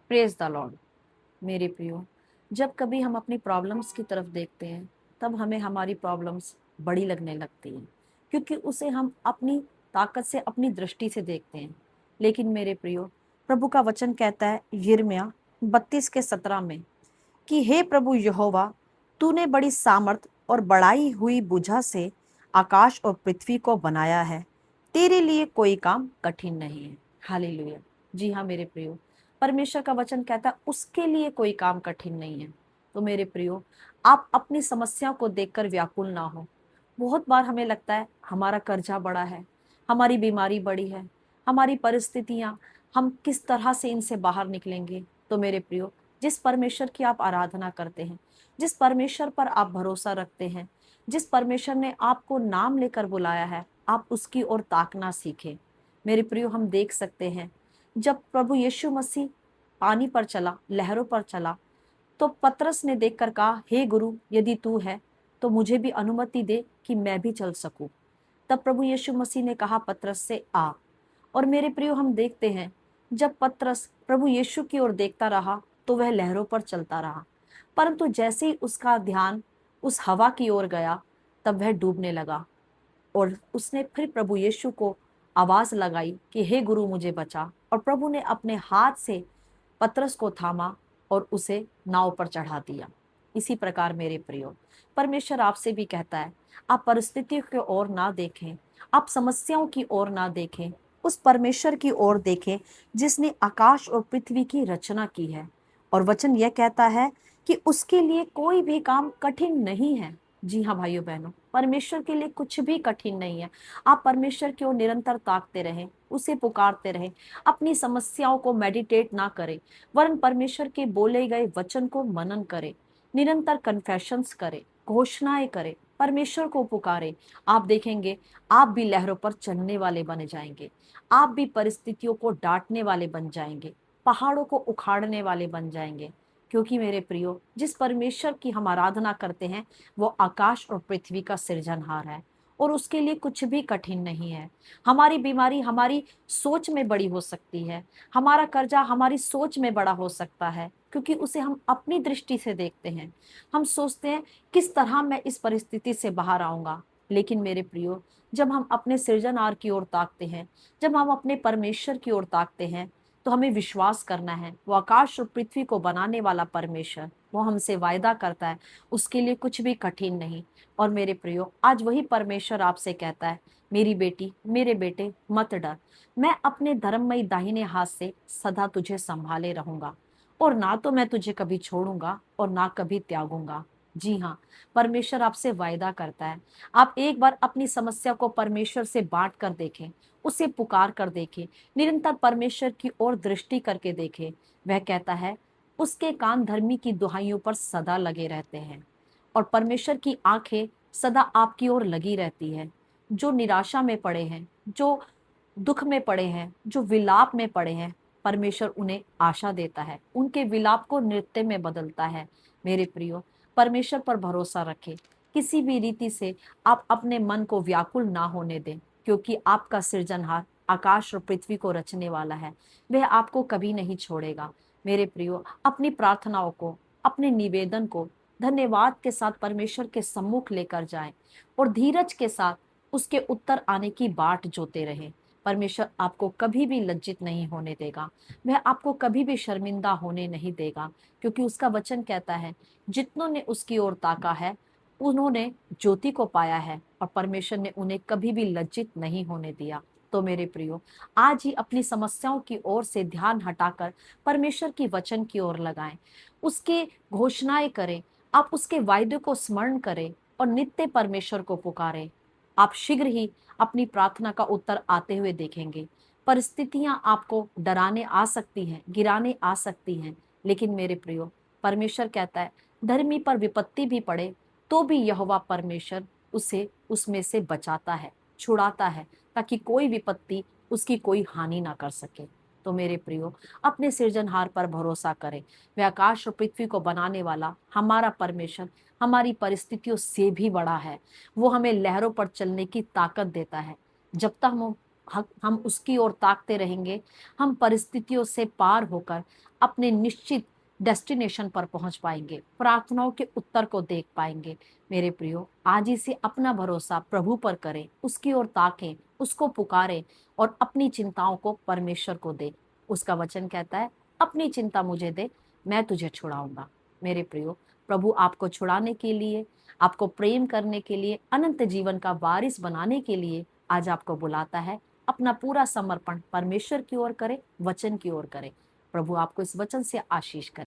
Praise the Lord. मेरे प्रियो, जब कभी हम अपनी प्रॉब्लम्स की तरफ देखते हैं तब हमें हमारी प्रॉब्लम्स बड़ी लगने लगती हैं, क्योंकि उसे हम अपनी ताकत से, अपनी दृष्टि से देखते हैं। लेकिन मेरे प्रियो, प्रभु का वचन कहता है यिर्मयाह 32:17 में कि हे प्रभु यहोवा, तूने बड़ी सामर्थ और बढ़ाई हुई भुजा से आकाश और पृथ्वी को बनाया है। तेरे लिए कोई काम कठिन नहीं है। हालेलुया। जी हाँ मेरे प्रियो, परमेश्वर का वचन कहता है उसके लिए कोई काम कठिन नहीं है। तो मेरे प्रियो, आप अपनी समस्या को देखकर व्याकुल ना हो। बहुत बार हमें लगता है हमारा कर्जा बड़ा है, हमारी बीमारी बड़ी है, हमारी परिस्थितियां, हम किस तरह से इनसे बाहर निकलेंगे। तो मेरे प्रियो, जिस परमेश्वर की आप आराधना करते हैं, जिस परमेश्वर पर आप भरोसा रखते हैं, जिस परमेश्वर ने आपको नाम लेकर बुलाया है, आप उसकी ओर ताकना सीखें। मेरे प्रियो, हम देख सकते हैं जब प्रभु यीशु मसीह पानी पर चला, लहरों पर चला, तो पतरस ने देखकर कहा, हे गुरु, यदि तू है तो मुझे भी अनुमति दे कि मैं भी चल सकूं। तब प्रभु यीशु मसीह ने कहा पतरस से, आ। और मेरे प्रियो, हम देखते हैं जब पतरस प्रभु यीशु की ओर देखता रहा तो वह लहरों पर चलता रहा, परंतु जैसे ही उसका ध्यान उस हवा की ओर गया तब वह डूबने लगा। और उसने फिर प्रभु यीशु को आवाज लगाई कि हे गुरु, मुझे बचा। और प्रभु ने अपने हाथ से पतरस को थामा और उसे नाव पर चढ़ा दिया। इसी प्रकार मेरे प्रियो, परमेश्वर आपसे भी कहता है, आप परिस्थितियों की ओर ना देखें, आप समस्याओं की ओर ना देखें, उस परमेश्वर की ओर देखें जिसने आकाश और पृथ्वी की रचना की है। और वचन यह कहता है कि उसके लिए कोई भी काम कठिन नहीं है। जी हाँ भाइयों बहनों, परमेश्वर के लिए कुछ भी कठिन नहीं है। आप परमेश्वर की ओर निरंतर ताकते रहें, उसे पुकारते रहें, अपनी समस्याओं को मेडिटेट ना करें, वरन परमेश्वर के बोले गए वचन को मनन करें, निरंतर कन्फेशंस करें, घोषणाएं करें, परमेश्वर को पुकारें। आप देखेंगे आप भी लहरों पर चलने वाले बने जाएंगे, आप भी परिस्थितियों को डांटने वाले बन जाएंगे, पहाड़ों को उखाड़ने वाले बन जाएंगे। क्योंकि मेरे प्रियो, जिस परमेश्वर की हम आराधना करते हैं वो आकाश और पृथ्वी का सृजनहार है और उसके लिए कुछ भी कठिन नहीं है। हमारी बीमारी हमारी सोच में बड़ी हो सकती है, हमारा कर्जा हमारी सोच में बड़ा हो सकता है, क्योंकि उसे हम अपनी दृष्टि से देखते हैं। हम सोचते हैं किस तरह मैं इस परिस्थिति से बाहर आऊंगा। लेकिन मेरे प्रियो, जब हम अपने सृजनहार की ओर ताकते हैं, जब हम अपने परमेश्वर की ओर ताकते हैं, तो हमें विश्वास करना है वो आकाश और पृथ्वी को बनाने वाला परमेश्वर, वो हमसे वायदा करता है उसके लिए कुछ भी कठिन नहीं। और मेरे प्रियो, आज वही परमेश्वर आपसे कहता है, मेरी बेटी, मेरे बेटे, मत डर। मैं अपने धर्ममय दाहिने हाथ से सदा तुझे संभाले रहूंगा, और ना तो मैं तुझे कभी छोड़ूंगा और ना कभी त्यागूंगा। जी हाँ, परमेश्वर आपसे वायदा करता है। आप एक बार अपनी समस्या को परमेश्वर से बांट कर देखें, उसे पुकार कर देखें, निरंतर परमेश्वर की ओर दृष्टि करके देखें। वह कहता है उसके कान धर्मी की दुहाइयों पर सदा लगे रहते हैं, और परमेश्वर की आंखें सदा आपकी ओर लगी रहती है। जो निराशा में पड़े हैं, जो दुख में पड़े हैं, जो विलाप में पड़े हैं, परमेश्वर उन्हें आशा देता है, उनके विलाप को नृत्य में बदलता है। मेरे प्रियो, परमेश्वर पर भरोसा रखें। किसी भी रीति से आप अपने मन को व्याकुल ना होने दें, क्योंकि आपका सृजनहार आकाश और पृथ्वी को रचने वाला है, वह आपको कभी नहीं छोड़ेगा। मेरे प्रियो, अपनी प्रार्थनाओं को, अपने निवेदन को धन्यवाद के साथ परमेश्वर के सम्मुख लेकर जाएं और धीरज के साथ उसके उत्तर आने की बाट जोते रहें। परमेश्वर आपको कभी भी लज्जित नहीं होने देगा, वह आपको कभी भी शर्मिंदा होने नहीं देगा, क्योंकि उसका वचन कहता है जितनों ने उसकी ओर ताका है उन्होंने ज्योति को पाया है, और परमेश्वर ने उन्हें कभी भी लज्जित नहीं होने दिया। तो मेरे प्रियो, आज ही अपनी समस्याओं की ओर से ध्यान हटाकर परमेश्वर की वचन की ओर लगाएं, उसके घोषणाएं करें, आप उसके वायदे को स्मरण करें और नित्य परमेश्वर को पुकारें। आप शीघ्र ही अपनी प्रार्थना का उत्तर आते हुए देखेंगे। परिस्थितियां आपको डराने आ सकती हैं, गिराने आ सकती हैं, लेकिन मेरे प्रियो, परमेश्वर कहता है धर्मी पर विपत्ति भी पड़े तो भी यहोवा परमेश्वर उसे उसमें से बचाता है, छुड़ाता है, ताकि कोई विपत्ति उसकी कोई हानि ना कर सके। तो मेरे प्रियो, अपने सृजनहार पर भरोसा करें। वह आकाश और पृथ्वी को बनाने वाला हमारा परमेश्वर हमारी परिस्थितियों से भी बड़ा है। वो हमें लहरों पर चलने की ताकत देता है। जब तक हम हम उसकी ओर ताकते रहेंगे, हम परिस्थितियों से पार होकर अपने निश्चित डेस्टिनेशन पर पहुंच पाएंगे, प्रार्थनाओं के उत्तर को देख पाएंगे। मेरे प्रियो, आज ही से अपना भरोसा प्रभु पर करें, उसकी ओर ताकें, उसको पुकारें और अपनी चिंताओं को परमेश्वर को दें। उसका वचन कहता है, अपनी चिंता मुझे दे, मैं तुझे छुड़ाऊंगा। मेरे प्रियो, प्रभु आपको छुड़ाने के लिए, आपको प्रेम करने के लिए, अनंत जीवन का वारिस बनाने के लिए आज आपको बुलाता है। अपना पूरा समर्पण परमेश्वर की ओर करें, वचन की ओर करें। प्रभु आपको इस वचन से आशीष करे।